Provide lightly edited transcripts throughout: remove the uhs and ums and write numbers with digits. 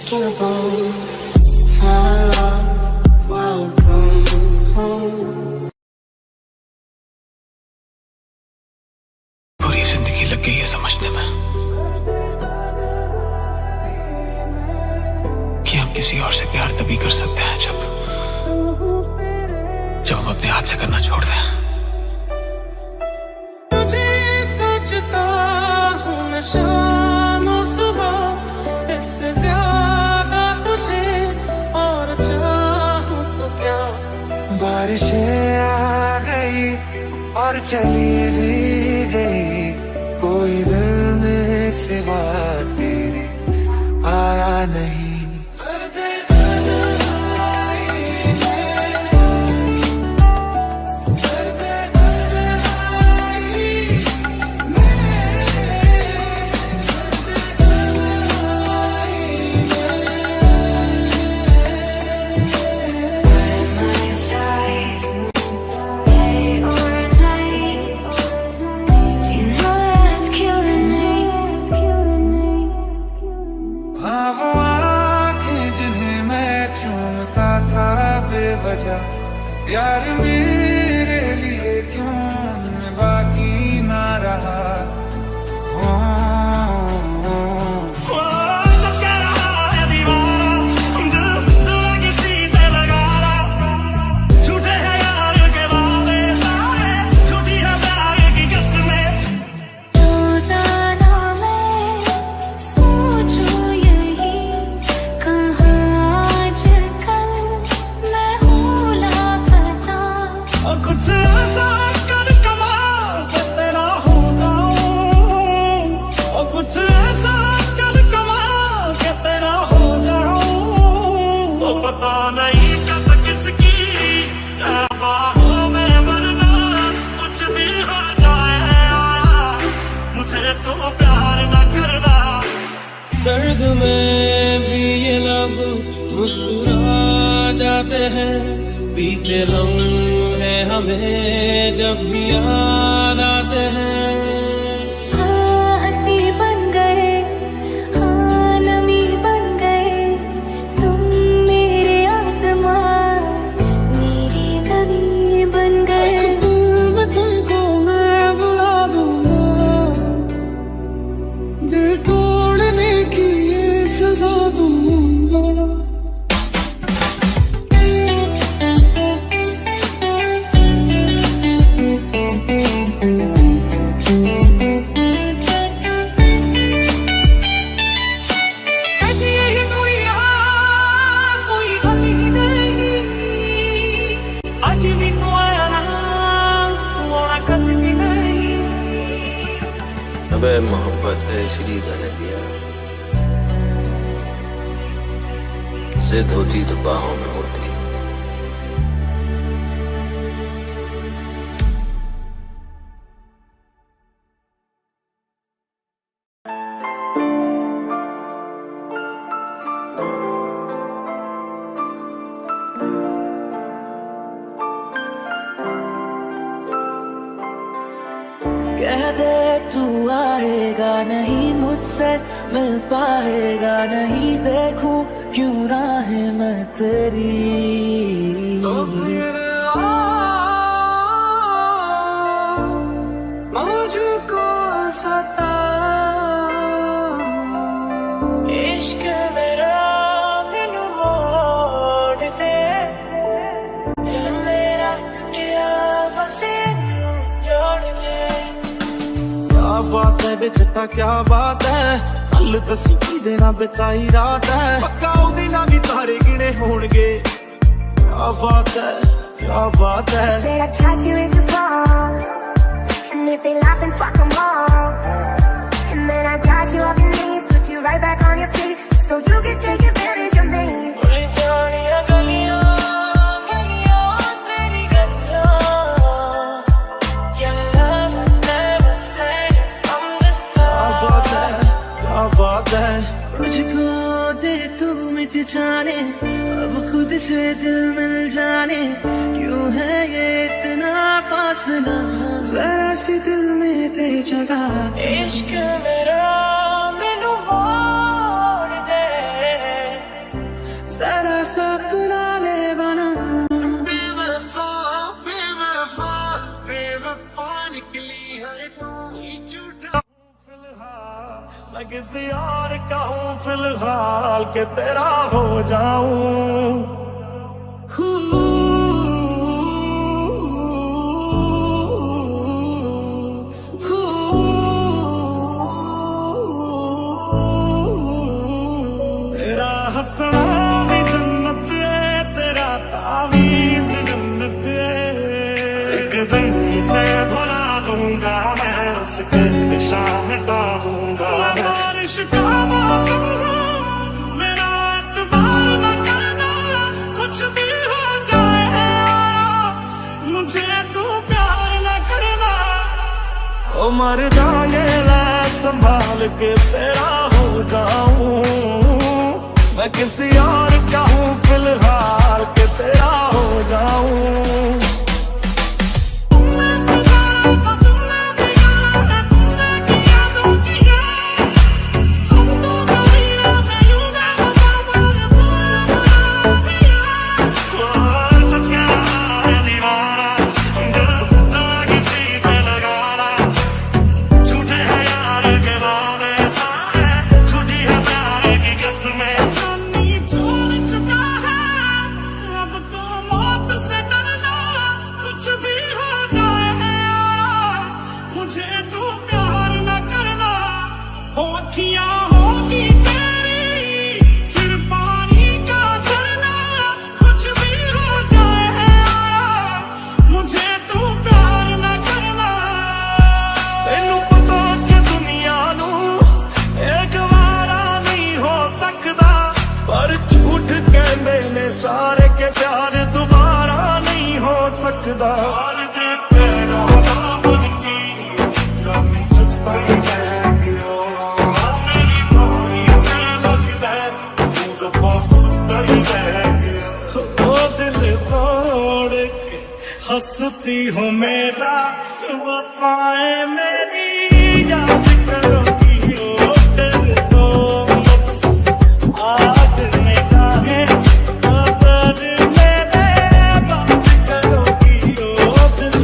skin and bone. Hello, welcome home. पूरी जिंदगी लग गई है समझने में कि हम किसी और से प्यार तभी कर सकते हैं जब हम अपने आप से करना छोड़ दें। तुझे सोचता हूँ मैं शाम और सुबह, इससे ज्यादा तुझे और चाहूँ तो क्या। बारिशें आ गई और चली भी गई, कोई दिल में सिवा तेरे आया नहीं। यार मेरे लिए क्यों बाकी ना रहा। सच कह रहा है दीवाना, दिल किसी से लगा रहा। झूठे हैं यार के वादे सारे, झूठी है प्यार की कसमें। रोजाना मैं सोचूं यही, कहाँ आजकल मैं हूँ लापता। और कुछ ऐसा कर कमाल के तेरा हो जाऊं, और कुछ ऐसा कर कमाल के तेरा हो जाऊं। तो पता नहीं कब किसकी बाहों में वरना कुछ भी हो जाए, मुझे तो प्यार न करना। दर्द में भी ये लब मुस्कुरा जाते हैं, बीते लम्हे हमें जब भी याद आते हैं। हाँ हंसी बन गए, हाँ नमी बन गए, तुम मेरे आसमां मेरी ज़मीं बन गए। मैं तुमको मैं बुला दूंगा, दिल तोड़ने की ये सजा दूंगा। अबे मोहब्बत है इसलिए गाने दिया, जिद होती तो बाहों में होती। कह दे तू आएगा नहीं, मुझसे मिल पाएगा नहीं, देखूं क्यों राहें मैं तेरी। तो फिर मुझको सता, इश्क मेरा मैनू मोड़ दे, दिल मेरा टूटिया बस इनू जोड़ दे। क्या बात है बेचटा क्या बात है, कल दसी की देना बिताई रात है, पक्का उदी ना भी तारे गिने होणगे। क्या बात है क्या बात है। Said I'd catch you if you fall, and if they laugh then fuck them all. And then I got you off your knees, put you right back on your feet, just so you can take advantage of me. भूल जानिया गलियां गलियां तेरी गलियां, your love never ended from the start। क्या बात है। मुझको दे तू मिट जाने, अब खुद से दिल मिल जाने, क्यों है ये इतना फासला, जरा सी दिल में दे जगह। इश्क मेरा मैनू मोड़ दे, फिलहाल के तेरा हो जाऊं। तेरा हंसना भी जन्नत है, तेरा तावीज़ जन्नत है। एक दिन से भुला दूंगा मैं, उसके निशान मिटा दूंगा। बारिश का मौसम हो, मेरा एतबार न करना, कुछ भी हो जाए मुझे तू प्यार न करना। ओ मर जाएंगे ला संभाल के तेरा हो जाऊं। मैं किसी और का हूँ फिलहाल के तेरा हो जाऊं। तुमने सुधारा तो तुमने बिगाड़ा है, तुमने किया जो किया। हम तो गरीब थे यूं बेवफा, तुमने बना दिया। सच कह रहा है दीवाना, दिल किसी से लगाना। झूठे हैं यार के वादे सारे, झूठी है प्यार की कसमें। होगी तेरी फिर पानी का झरना, कुछ भी हो जाए मुझे तू प्यार न करना। तेनू पता कि दुनिया नू एक वारा नहीं हो सकता, पर झूठ कहंदे ने सारे के प्यार दोबारा नहीं हो सकता। हंसती हो मेरा वफाएं मेरी याद करोगी। ओ दिल तो मुझसे आज निगाहें अगर मेरे बात करोगी। ओ दिल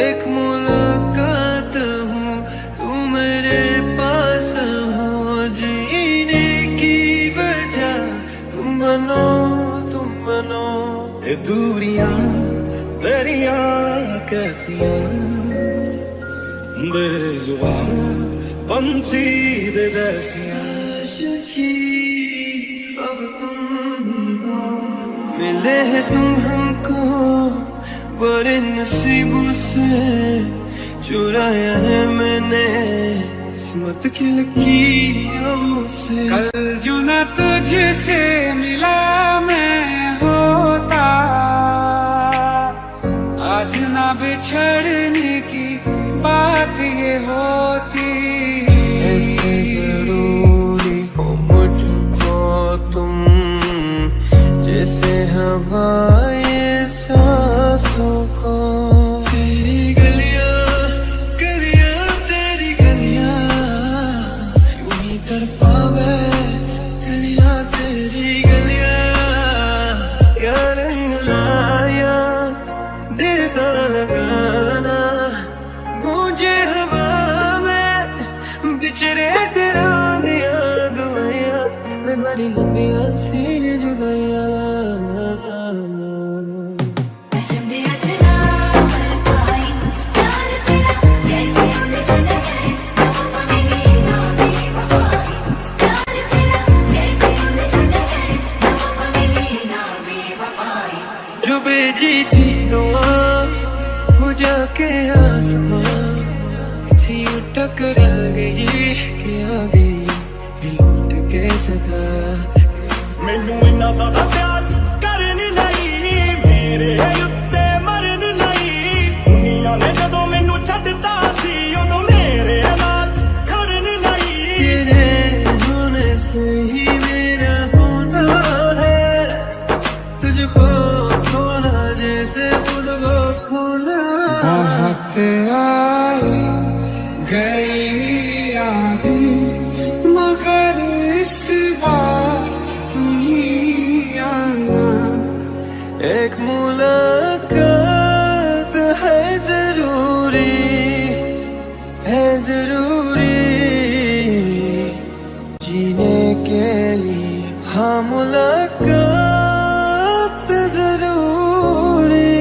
एक मुलाकात हूँ, तू मेरे पास हो। जीने की वजह तुम बनो, तुम बनो। ये दूरियां दरिया कैसियां, बेजुबान पंछी दे जैसियां। अब तुम मिले हैं तुम हमको, बड़े नसीबों से चुराया है मैंने किस्मत की लकीरों से। कल यूं न तुझसे मिला मैं होता, आज ना बिछड़ने की बात ये होती। ऐसे जरूरी हो मुझको तुम, जैसे हवाएं सांसों को। तेरी गलियां गलियां तेरी गलियां, यूं ही कर पावे गलियां तेरी गलियां। यार लाया दिल का लगाना, गूंजे हवा में बिछड़े दिलों दिया दुआया। बड़ी लंबियां सी जुदाइयां। जो भेजी थी दुआ वो जाके आसमां सी टक मुस्कुरा गई कि आ गई लौट के सदा मैनू इन्ना ज्यादा प्यार करन लई मेरे उत्ते मरन लई दुनिया ने जदों मैनू छड्डता सी उदों मेरे नाल खड़न लई तेरे होने से ही मेरा होना है तुझको खोना जैसे खुद को खोना बहुत आई गई यादें मगर इस बार तुम ही आना एक मुलाकात है जरूरी जीने के लिए हाँ मुलाकात जरूरी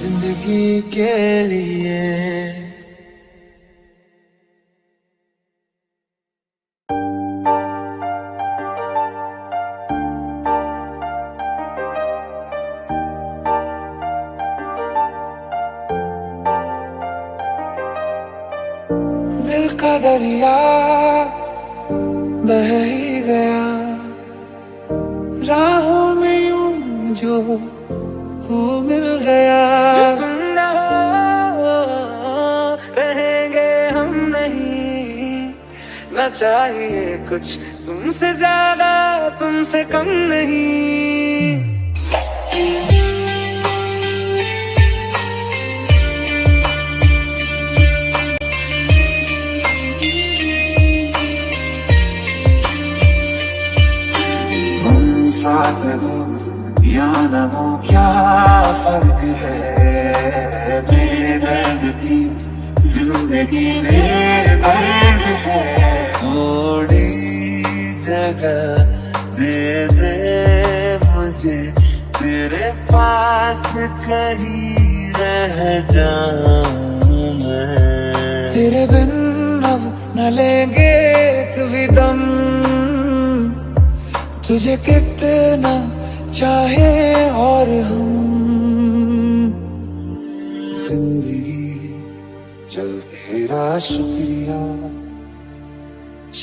जिंदगी के लिए दिल का दरिया बह ही गया राहों में यूं जो तू मिल गया तुम ना हो रहेंगे हम नहीं ना चाहिए कुछ तुमसे ज्यादा तुमसे कम नहीं साथ हो या न हो क्या फर्क है मेरे दर्द की जिंदगी में दर्द है थोड़ी जगह दे मुझे तेरे पास कहीं रह जाऊं मैं तेरे बिन अब न लेंगे कभी दम तुझे कितना चाहे और हम जिंदगी चल तेरा शुक्रिया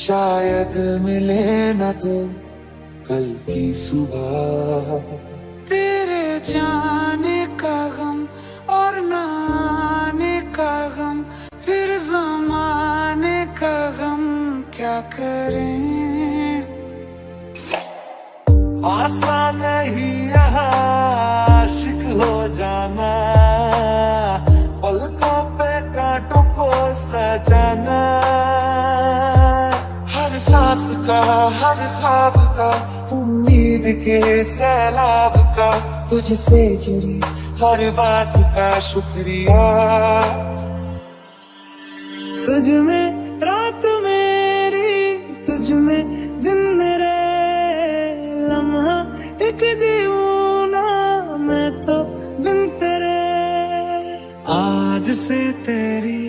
शायद मिले न तो कल की सुबह तेरे जाने का गम और न आने का गम फिर जमाने का गम क्या करें आसान नहीं आशिक हो जाना पलकों पे कांटों को सजाना हर सांस का हर ख्वाब का उम्मीद के सैलाब का तुझसे जुड़ी हर बात का शुक्रिया तुझ में रात मेरी तुझ में दिन मेरे लम्हा एक जीऊं ना मैं तो बिन तेरे आज से तेरी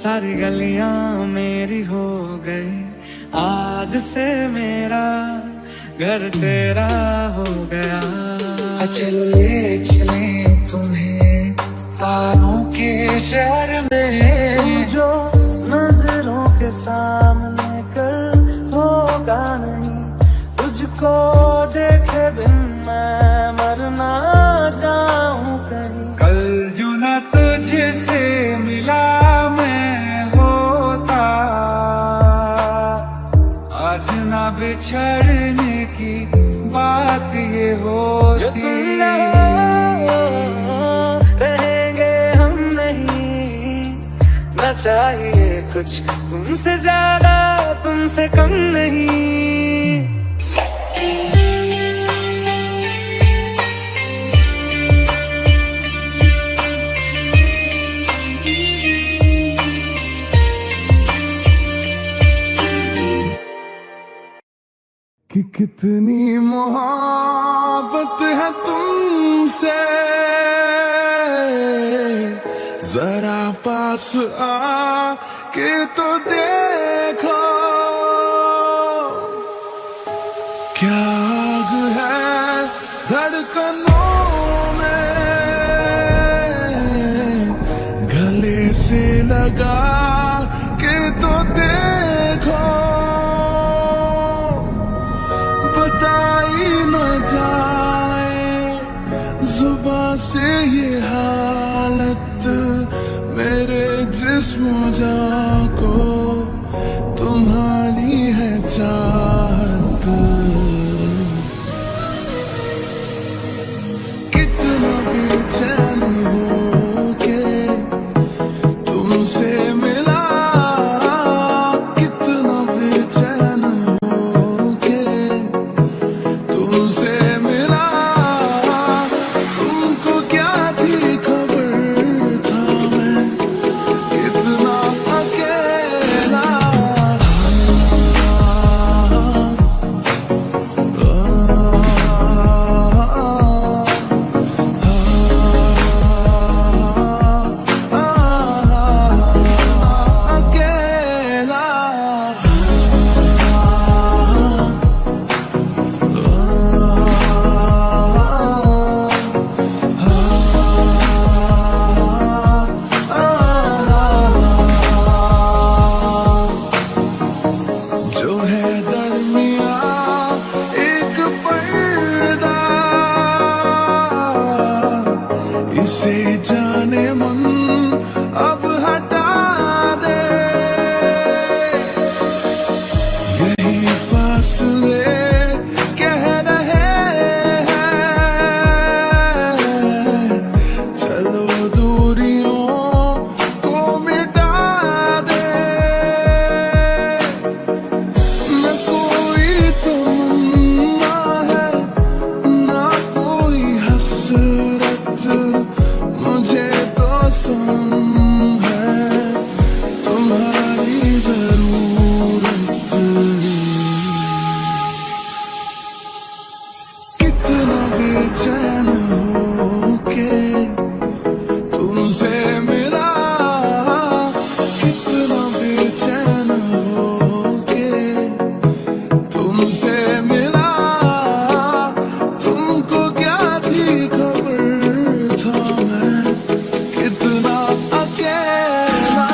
सारी गलियां मेरी हो गई आज से मेरा घर तेरा हो गया चलो ले चले तुम्हें तारों के शहर में जो नजरों के सामने कल होगा नहीं तुझको देखे बिन मैं मरना जाऊं कहीं कल जो न तुझसे मिला मैं होता आज न बिछड़ने की बात ये होती जो तुम ना हो रहेंगे हम नहीं ना चाहिए कुछ तुमसे ज्यादा तुमसे कम नहीं कि कितनी मोहब्बत है तुमसे जरा पास आ के तो देखो क्या आग है धड़कनों में लगा के तो देखो, बताई न जाए जुबां से ये हालत मेरे जिस्म जान को, तुम्हारी है चाहत। कितना बेचैन हो के तुमसे मिला, कितना बेचैन हो के तुमसे मिला। तुमको क्या थी खबर था मैं कितना अकेला। जो है दरमिया एक पर्दा, इसे जाने मन अब हटा दे। यही फासले कह रहे हैं, चलो दूरियों को मिटा दे। न कोई तमन्ना है ना कोई हसरत, मुझे तो सनम है तुम्हारी जरूरत। कितना बेचैन हो के तुमसे मिला, कितना बेचैन हो के तुमसे मिला। तुमको क्या थी खबर था मैं कितना अकेला।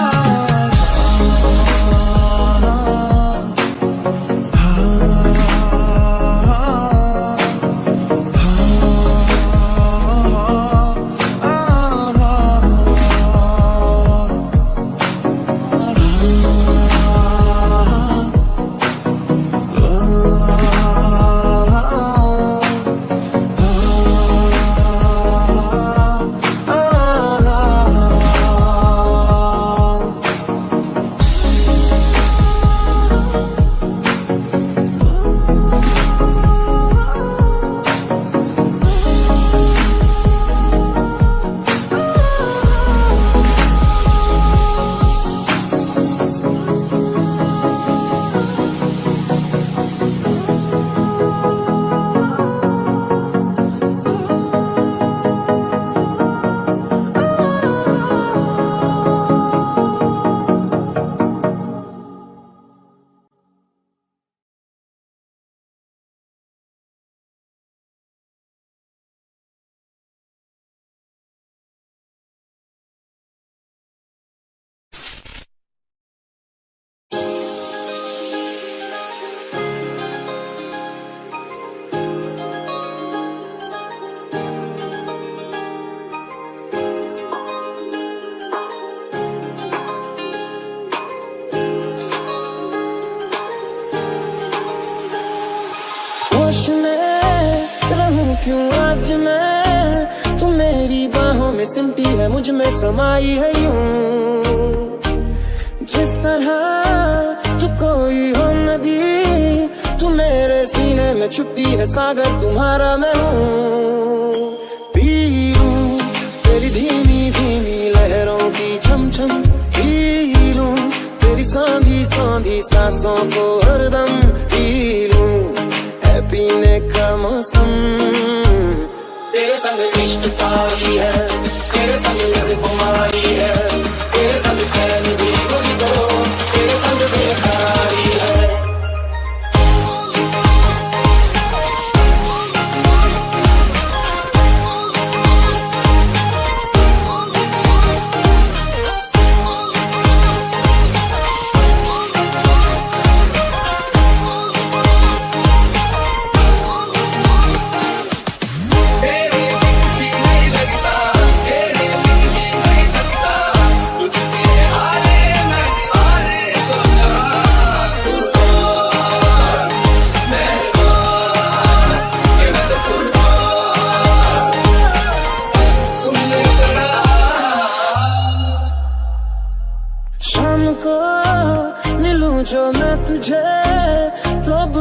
होश में रहूं क्यों आज मैं, तू मेरी बाहों में सिमटी है मुझ में समाई है यूं। जिस तरह तू कोई हो नदी, तू मेरे सीने में छुपती है सागर तुम्हारा मैं हूँ। पी लूं तेरी धीमी धीमी लहरों की छम छम, पी लूं तेरी सांधी सांधी सांसों को हरदम, पी लूं है पीने का मौसम। तेरे संग इश्क पाई है, तेरे संग लड़ कुमारी है, तेरे संग चैन भी मुझको, तेरे संग बेकरारी है।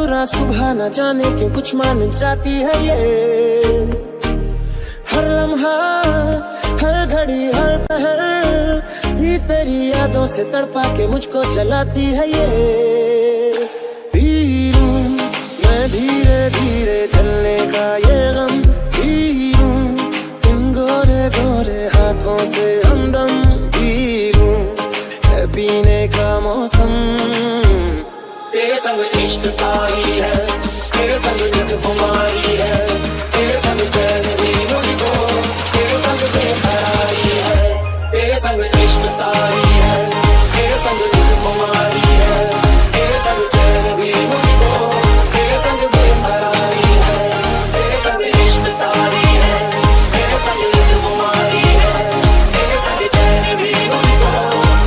बुरा सुबह न जाने क्यों कुछ मान जाती है ये। हर लम्हा हर घड़ी हर पहर ये तेरी यादों से तड़पा के मुझको जलाती है ये। पी लूं मैं धीरे धीरे जलने का ये गम, पी लूं इन गोरे गोरे हाथों से हमदम, पी लूं है पीने का मौसम। तेरे संग इश्क सारी है, तेरे संग नित कुमारी है, तेरे संग चैन भी मुझको, तेरे संग बेकरारी है। तेरे संग इश्क सारी है, तेरे संग नित कुमारी है, तेरे संग चैन भी मुझको, तेरे संग बेकरारी है। तेरे संग इश्क सारी है, तेरे संग नित कुमारी है, तेरे संग चैन भी मुझको,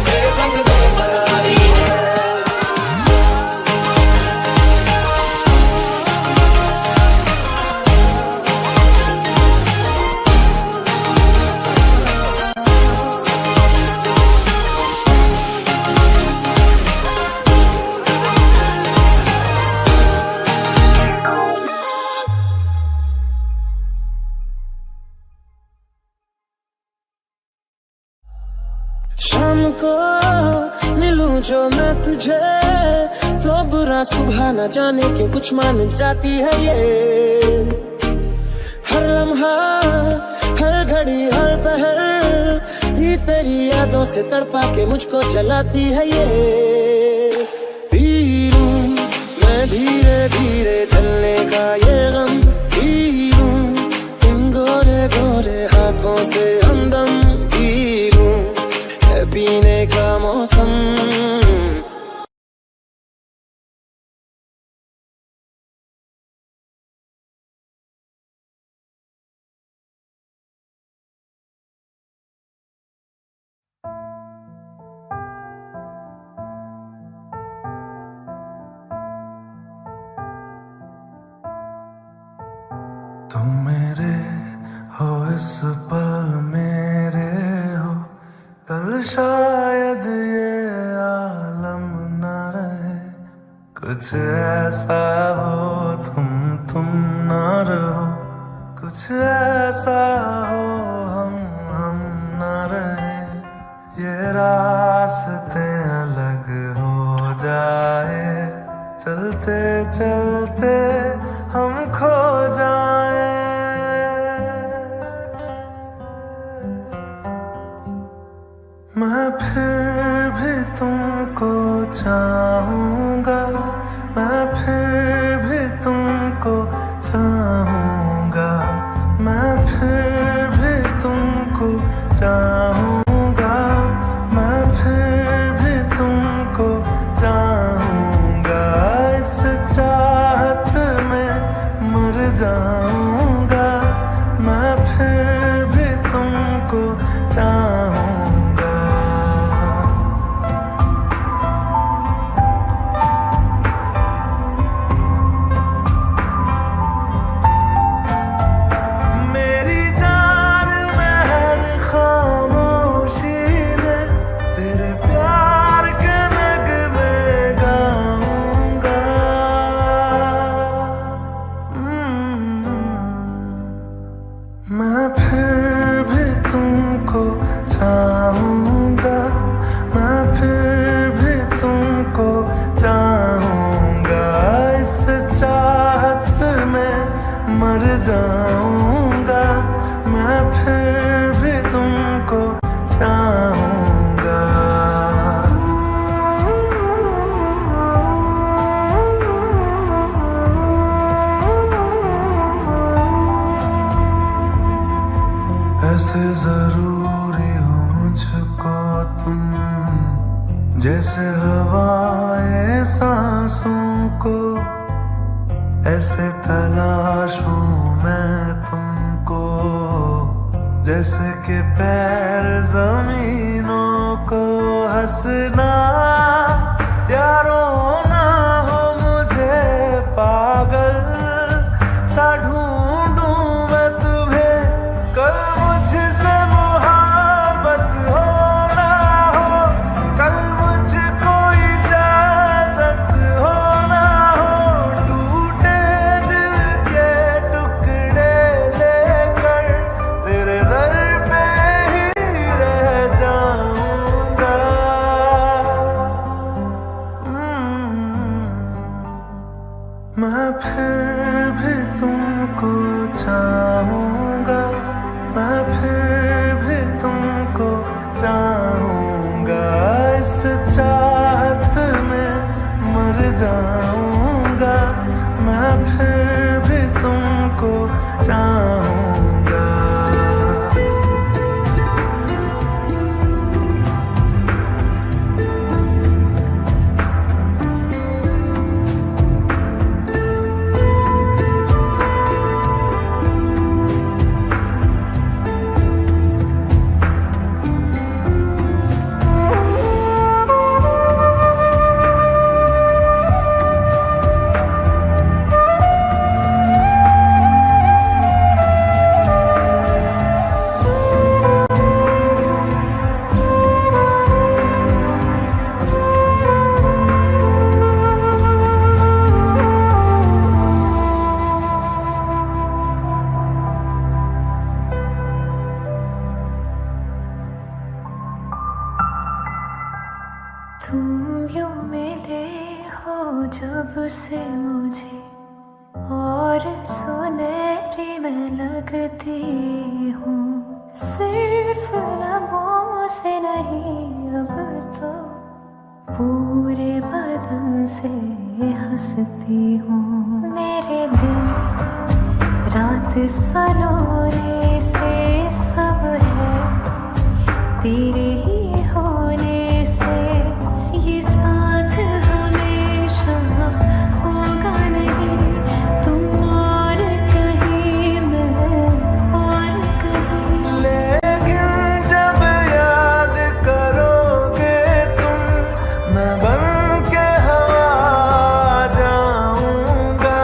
तेरे संग बेकरारी है। शाम को मिलूं जो मैं तुझे तो बुरा सुबह न जाने क्यों कुछ मान जाती है ये। हर लम्हा हर घड़ी हर पहर ये तेरी यादों से तड़पा के मुझको जलाती है ये। पी लूं मैं धीरे धीरे जलने का ये गम, पी लूं इन गोरे गोरे हाथों से हमदम, पी लूं है पीने का मौसम। तुम मेरे हो इस पल मेरे हो, कल शायद ये आलम न रहे। कुछ ऐसा हो तुम न रहो, कुछ ऐसा हो हम न रहे। ये रास्ते अलग हो जाए, चलते चलते हम खो जाए। मैं फिर भी तुमको चाहूँगा, मैं फिर भी तुमको चाहूँगा, मैं फिर भी तुमको चाहूँगा, मैं फिर भी तुमको चाहूँगा। इस चाहत में मर जाऊँगा, मैं फिर भी तुमको चाहूँगा। मैं फिर भी तुमको चाहूँगा, मैं फिर भी तुमको चाहूँगा। इस चाहत में मर जाऊँगा, मैं फिर भी तुमको चाहूँगा। ऐसे जरूरी हो मुझको तुम, जैसे हवाएं सांसों को। ऐसे तलाशूं मैं तुमको, जैसे कि पैर जमीनों को। हंसना या रोना हो मुझे पागल सा ढूंढूं मैं तुम्हें। कल मुझसे मोहब्बत हो ना हो, कल मुझको इजाजत हो ना हो, मैं फिर भी तुमको चाहूंगा, मैं फिर भी तुमको चाहूंगा, इस चाहत में मर जाऊंगा, मैं फिर भी तुमको चाहूंगा। तुम यूं मिले हो जब से मुझे, और सुनहरी मैं लगती हूँ, सिर्फ लबों से नहीं अब तो पूरे बदन से हंसती हूँ। मेरे दिन रात सलोने से सब है तेरे ही होने से, ये साथ हमेशा होगा नहीं, तुम और कहीं मैं और कहीं। लेकिन जब याद करोगे तुम, मैं बन के हवा जाऊंगा।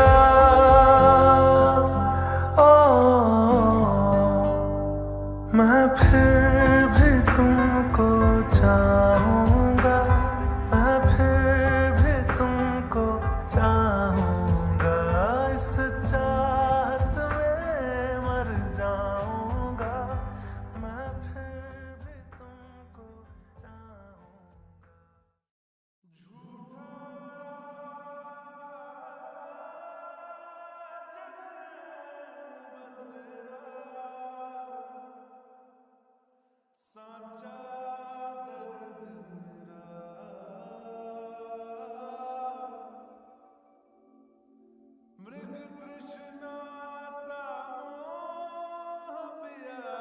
मैं फिर भी तुमको चाहूंगा, मैं फिर भी तुमको चाहूंगा, इस चाहत में मर जाऊंगा, मैं फिर भी तुमको चाहूंगा। साचा दर्द मेरा, मृग तृष्णा सा मोह पिया,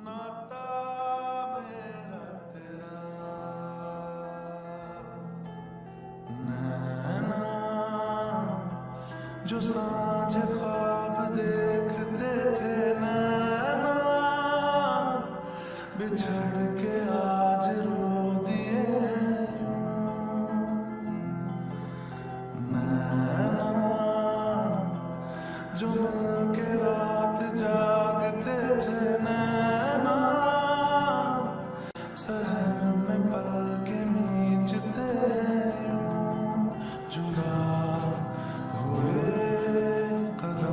नाता मेरा तेरा। नैना जो सांझ ख्वाब देखते थे, नैना बिछड़ के आज रो दिए यूं। नैना जो मिल के रात जागते थे, नैना शहर में पल के नीचते यूं। जुदा हुए कदम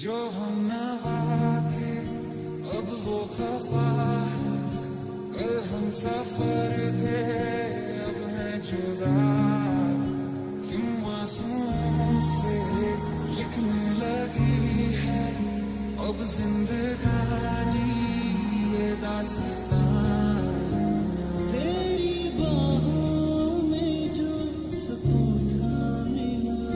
जो हम नवा थे अब वो खफा है, कल हम सफर थे अब हैं जुदा, क्यों आंसुओं से लिखने लगी है अब जिंदगानी ये दास्तां। तेरी बाहों में जो सुकून था मिला,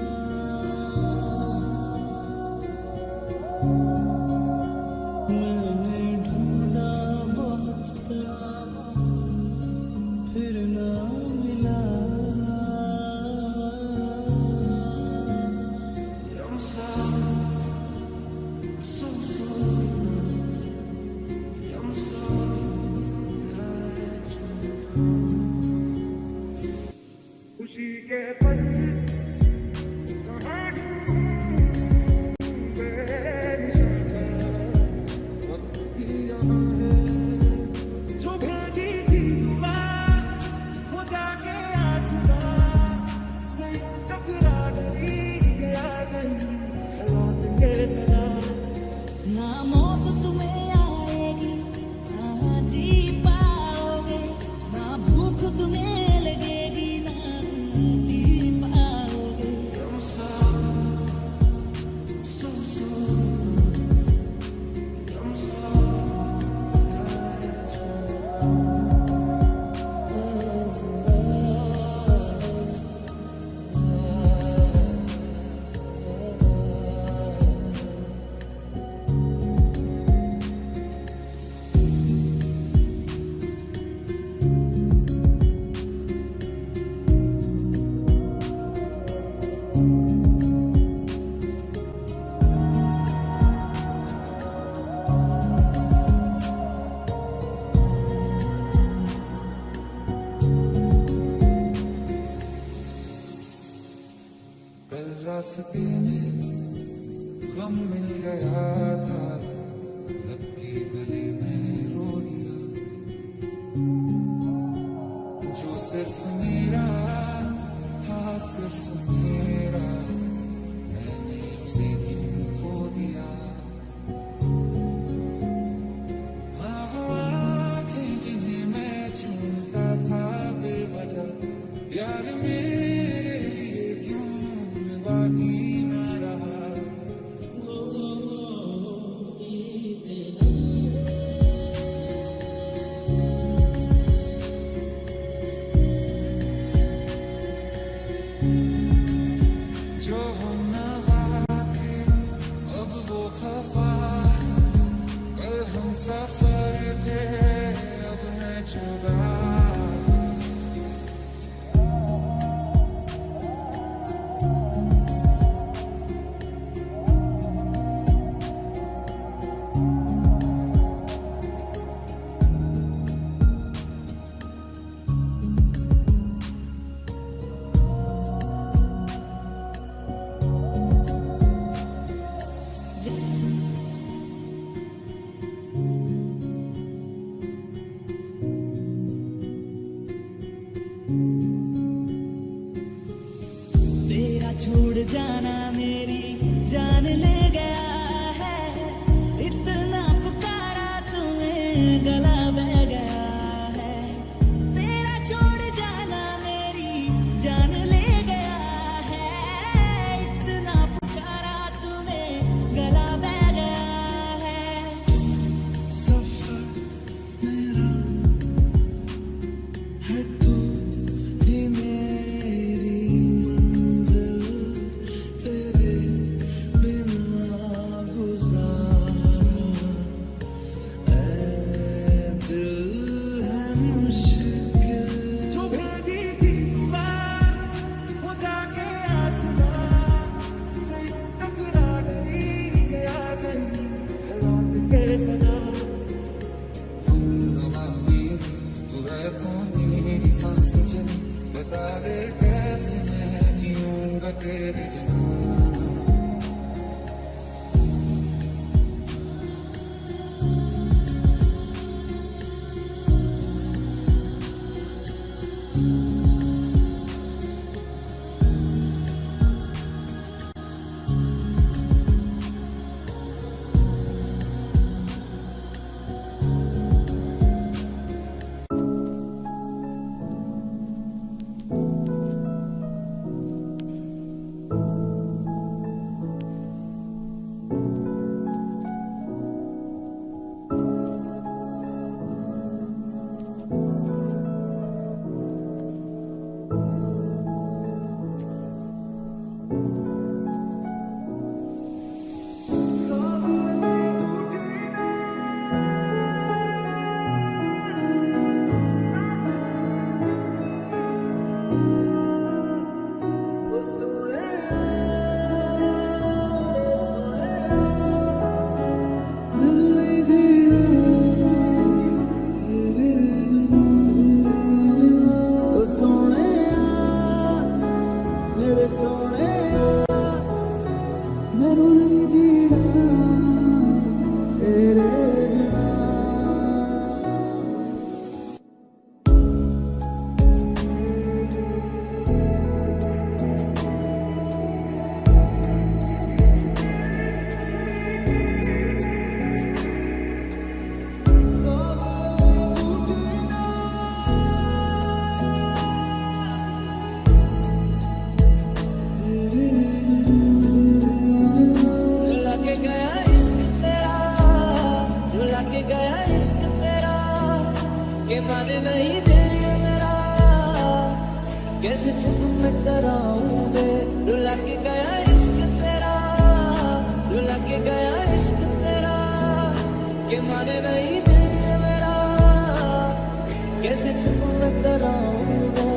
मैंने ढूंढा बहुत फिर ना मिला। I'm sorry, so sorry, I'm sorry that I let you go। खुशी के पल कहाँ ढूंढे वक्त ही यहाँ है, जो भेजी थी दुआ वो जाके आसमां से टकरा गई, गया कहीं लौट के सदा। ना मौत तुम्हें आएगी ना जी पाओगे, ना भूख तुम्हें लगेगी ना पी पाओगे। I'm sorry, so sorry, I'm sorry that I let you कल रास्ते में गम मिल गया था, लग के गले में रो दिया, जो सिर्फ मेरा था सिर्फ मेरा, मैंने उसे क्यों खो दिया। हाँ वो आँखें जिन्हें मैं चूमता था बेवजह, यार मेरे लिए क्यों बाकी ना रहा। जो हम नवा थे अब वो खफा है, कल हम सफर थे अब हैं जुदा। तेरा छोड़ जाना मेरी जान ले गया है, इतना पुकारा तुम्हें गला बह गया है। तेरा छोड़ जाना मेरी जान ले गया है, इतना पुकारा तुम्हें गला बह गया है। सफर मेरा है तो ही मेरी मंजिल, तेरे बिना गुजारा ऐ दिल है मुश्किल। जो भेजी थी दुआ वो जाके आसमां से टकरा गई, गया कहीं लौट के सदा। हम दवा मेरी तू रहता मेरी सांस चली, बता दे कैसे मैं जीऊंगा तेरे बिना। कैसे चुप मैं कराऊं वे, रुला के गया इश्क तेरा, रुला के गया इश्क तेरा, के माने नहीं दिल मेरा, कैसे चुप मैं कराऊं वे।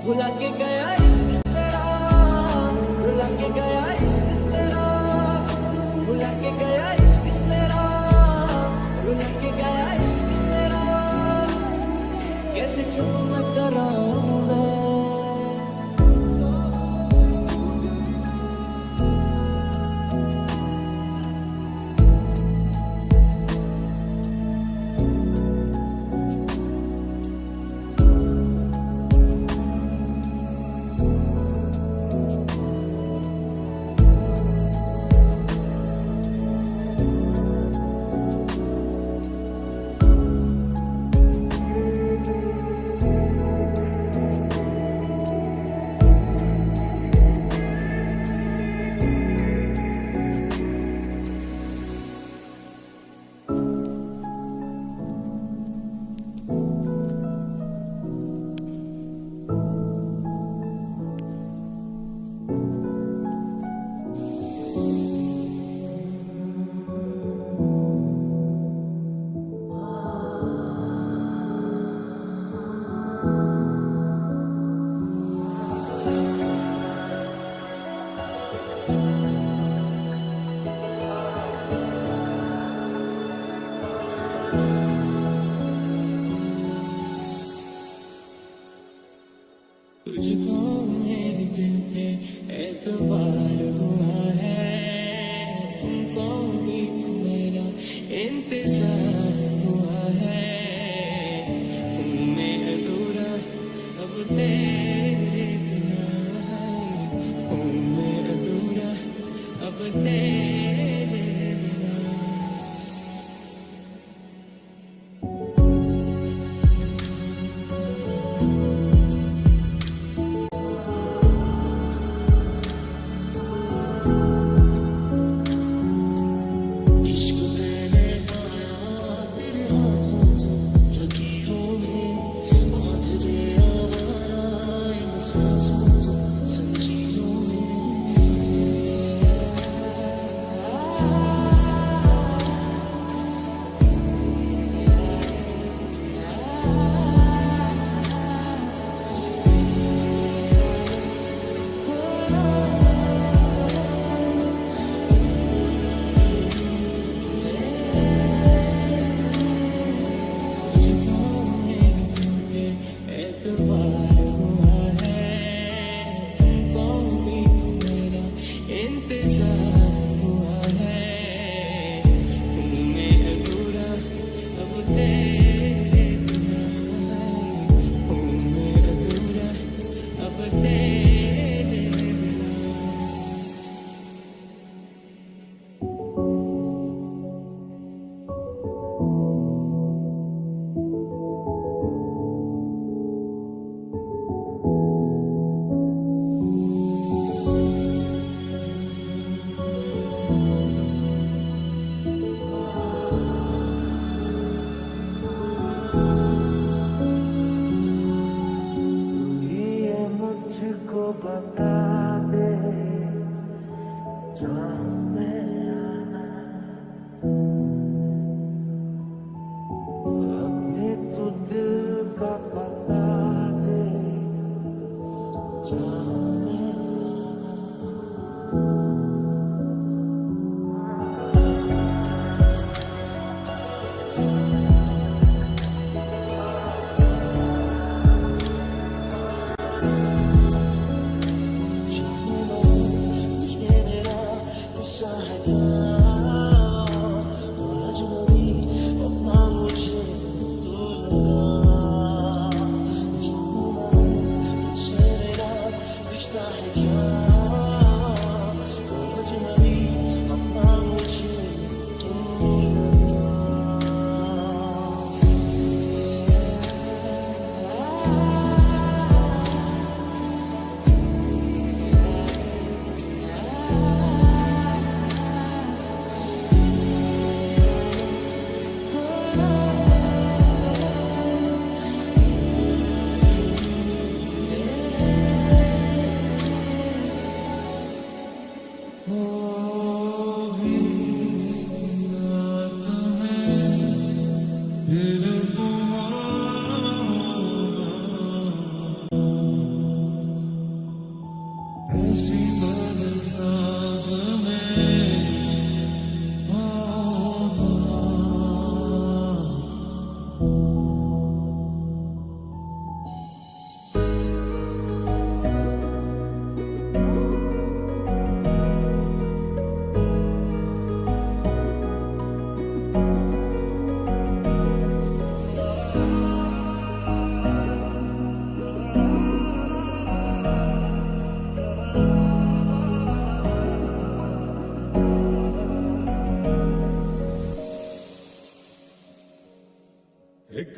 भुला के गया इश्क तेरा, भुला के गया इश्क तेरा, भुला के गया इश्क तेरा, भुला के गया इश्क तेरा, कैसे चुप मैं कराऊं मैं। तुझको मेरे दिल पे एतबार हुआ है, तुमको भी तो मेरा इंतजार हुआ है, हूँ मैं अधूरा अब तेरे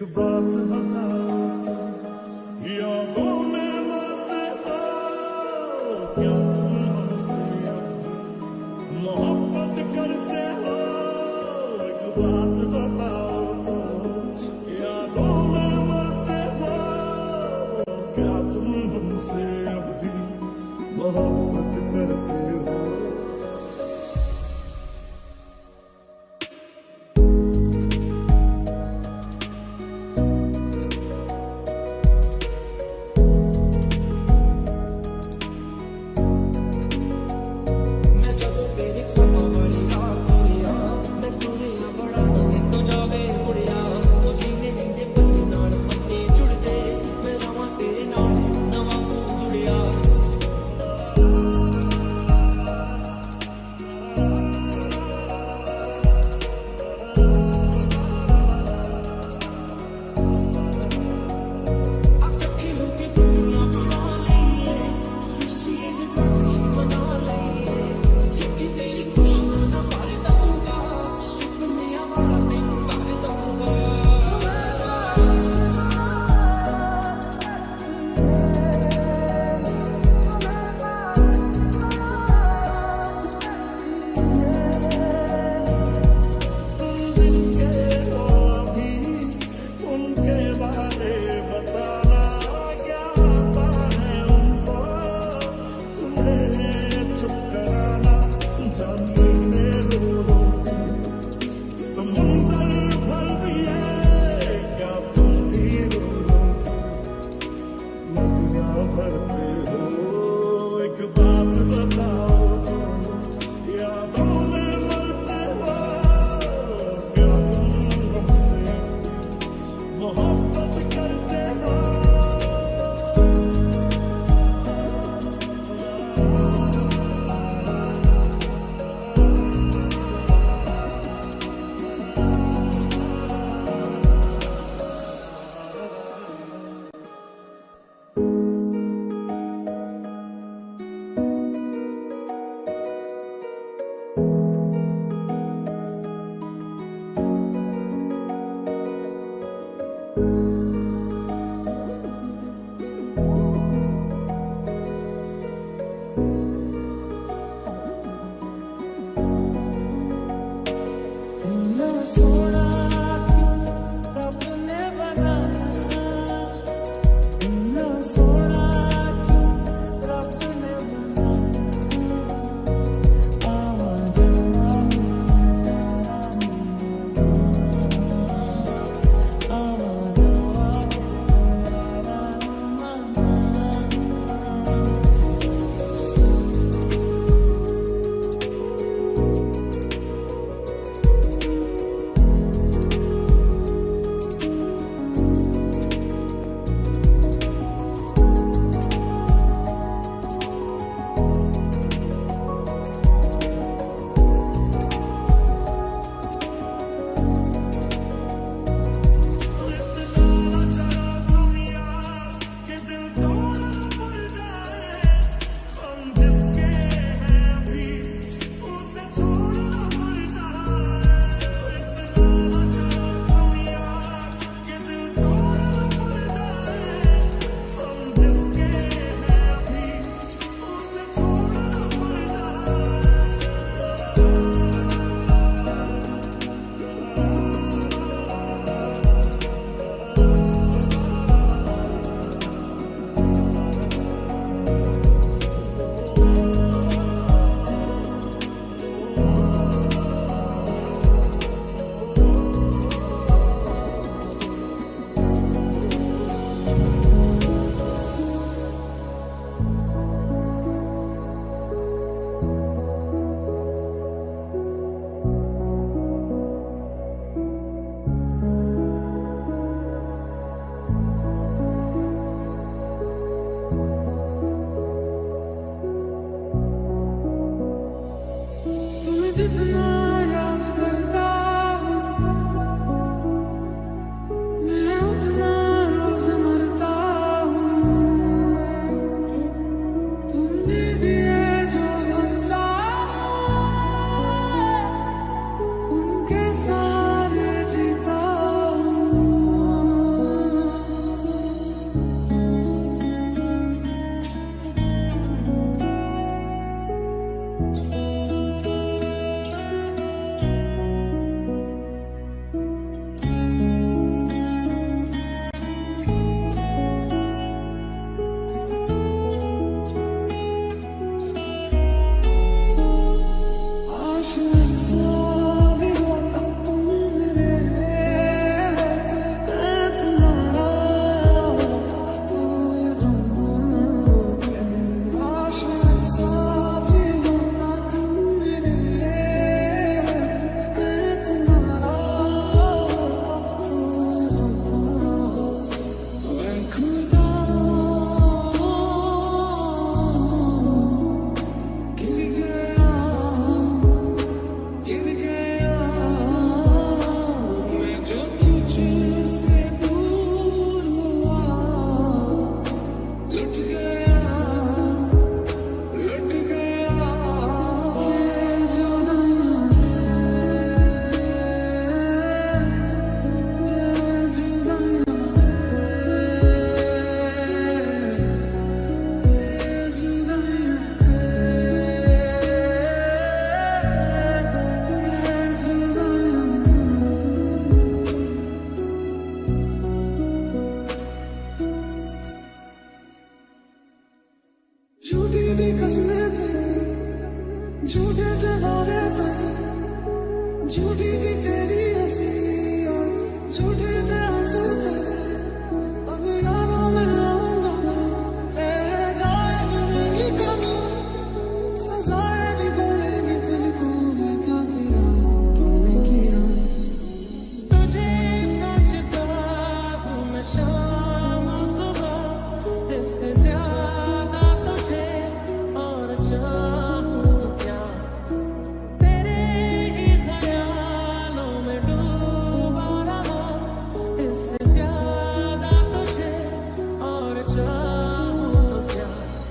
एक बात बताओ तो, यादों में मरते हो क्या तुम हमसे अब मोहब्बत करते हो? एक बात बताओ तो, यादों में मरते हो क्या तुम हमसे अब भी मोहब्बत करते हो? झूठी थी तेरी हंसी और झूठे थे आंसू तेरे, अब यादों में रहूंगा मैं, रह जाएगी मेरी कमी, सजाएं भी बोलेंगे तुझको, मैं क्या किया तूने किया। तुझे सोचता हूँ मैं शाम सुबह, इससे ज्यादा तुझे और चाहूँ तो क्या, तेरे ही ख्यालों में डूबा रहा, इससे ज्यादा तुझे और चाहूँ तो क्या।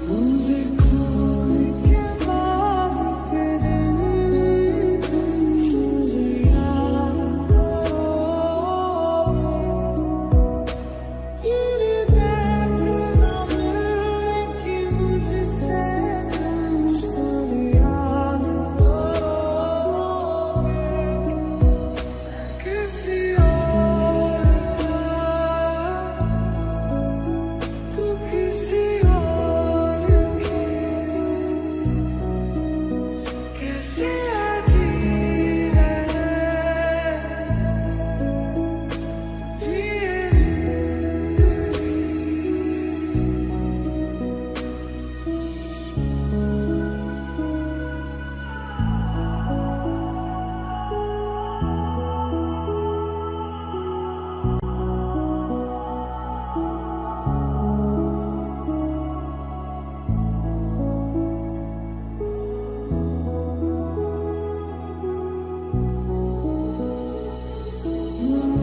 मुझे खोल के बात के दिन तुझे याद आओगे, तेरे दर्द ना मिलने की मुझसे तुम फरियाद करोगे। किसी और का, तू किसी और की, कैसे जी रहे ये जिंदगी।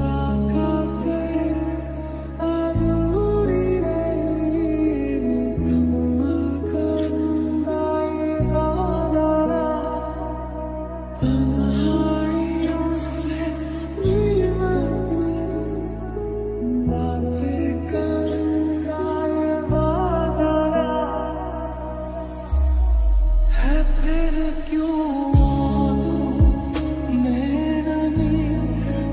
मुलाकातें अधूरी रही, मुकम्मल करूँगा ये वादा रहा, तन्हाइयों से निमट बातें करूँगा ये वादा रहा। है फिर क्यों आँखों में नमी,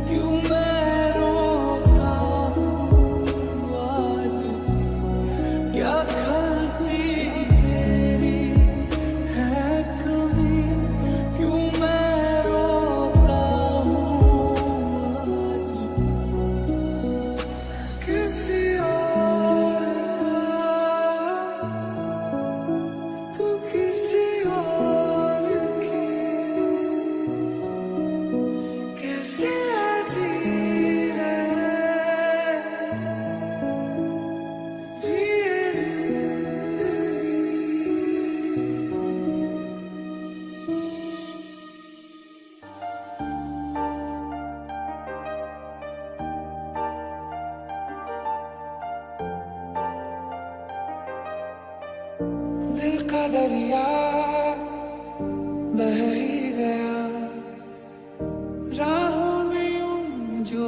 क्यों मैं रोता हूँ आज भी, क्या खलती तेरी है कमी, क्यों मैं रोता हूँ आज भी। किसी और का, तू किसी और की, कैसे जी रहे ये जिंदगी। दिल का दरिया बह ही गया, राहों में यूं जो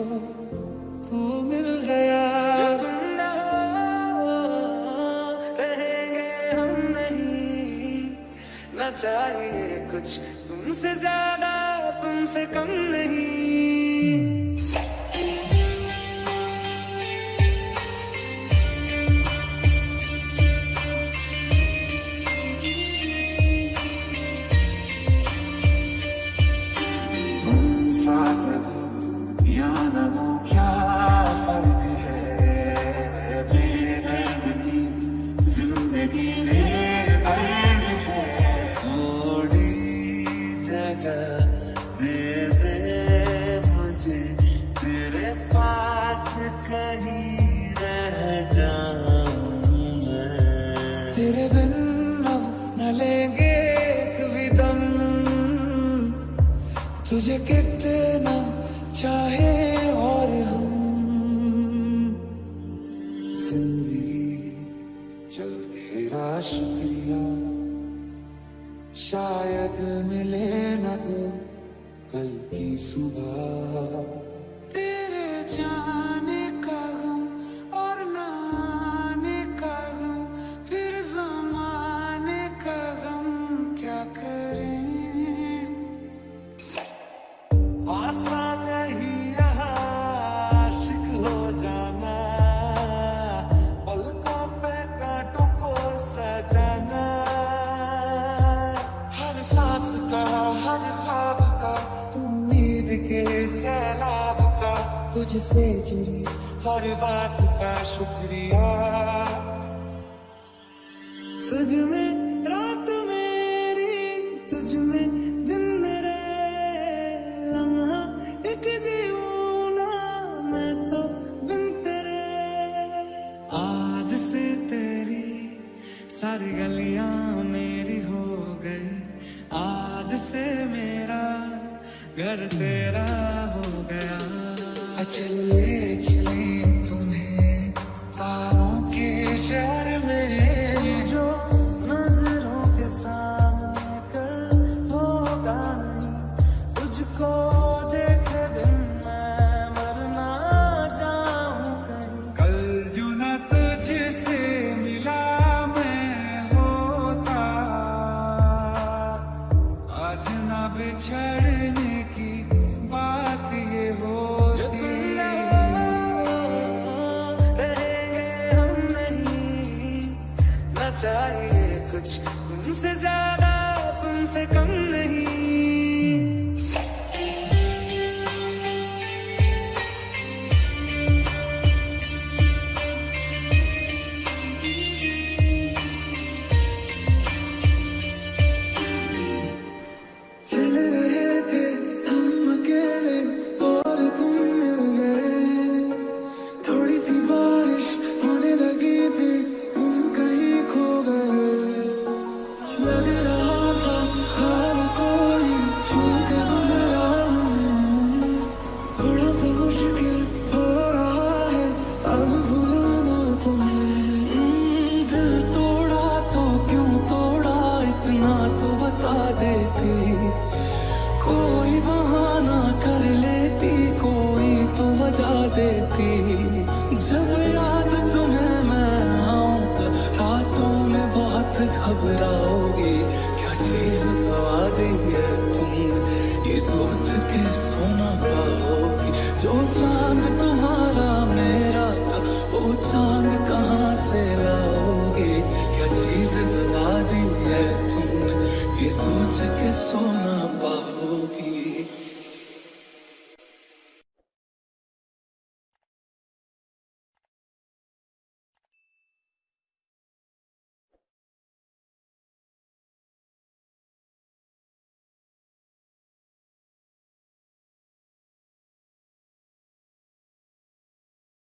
तू मिल गया। जो तुम ना हो रहेंगे हम नहीं, ना चाहिए कुछ तुमसे ज्यादा तुमसे कम नहीं। साथ हो या न हो क्या फर्क है, मेरे दर्द की जिंदगी में दर्द है। थोड़ी जगह दे दे मुझे, तेरे पास कहीं रह जाऊं मैं, तेरे बिन अब न लेंगे एक भी दम, तुझे कितना चाहे और हम। जिंदगी चल तेरा शुक्रिया, शायद मिले न तो कल की सुबह। तेरे जाने का गम और न आने का गम, फिर जमाने का गम क्या करें। आसा नहीं यहाँ आशिक हो जाना, पलकों पे कांटों को सजाना, हर सांस का हर ख्वाब का उम्मीद के सैलाब का, तुझसे जुड़ी हर बात का शुक्रिया। तुझ में रात मेरी, तुझ में दिन मेरे, लम्हा एक जीऊं ना मैं तो बिन तेरे। आज से तेरी सारी गलियां मेरी हो गई, आज से मेरा घर तेरा हो गया। चले चले तुम्हें तारों के शहर में, जो नजरों के सामने कल होगा नहीं, तुझको देखे बिन मैं मरना चाहूं कहीं। कल जो न तुझसे मिला मैं होता, आज न बिछड़ने की बात ये हो। चाहिए कुछ तुमसे ज्यादा, तुमसे कम नहीं। चल रहे थे हम अकेले और तुम मिल गए, थोड़ी सी बारिश होने लगी फिर तुम कहीं खो गए। लग रहा था ख्वाब कोई छू के गुजरा हमें, थोड़ा सा मुश्किल हो रहा है अब भुलाना तुम्हें। दिल तोड़ा तो क्यों तोड़ा, इतना तो बता देती, कोई बहाना कर लेती, कोई तो वजह देती। जब याद तुम्हें मैं आऊंगा रातों में बहुत घबराओगी, क्या चीज गवा दी है तुमने ये सोच के सोना पाओगी। जो चांद तुम्हारा मेरा था वो चांद कहाँ से लाओगी, क्या चीज गवा दी है तुमने ये सोच के सोना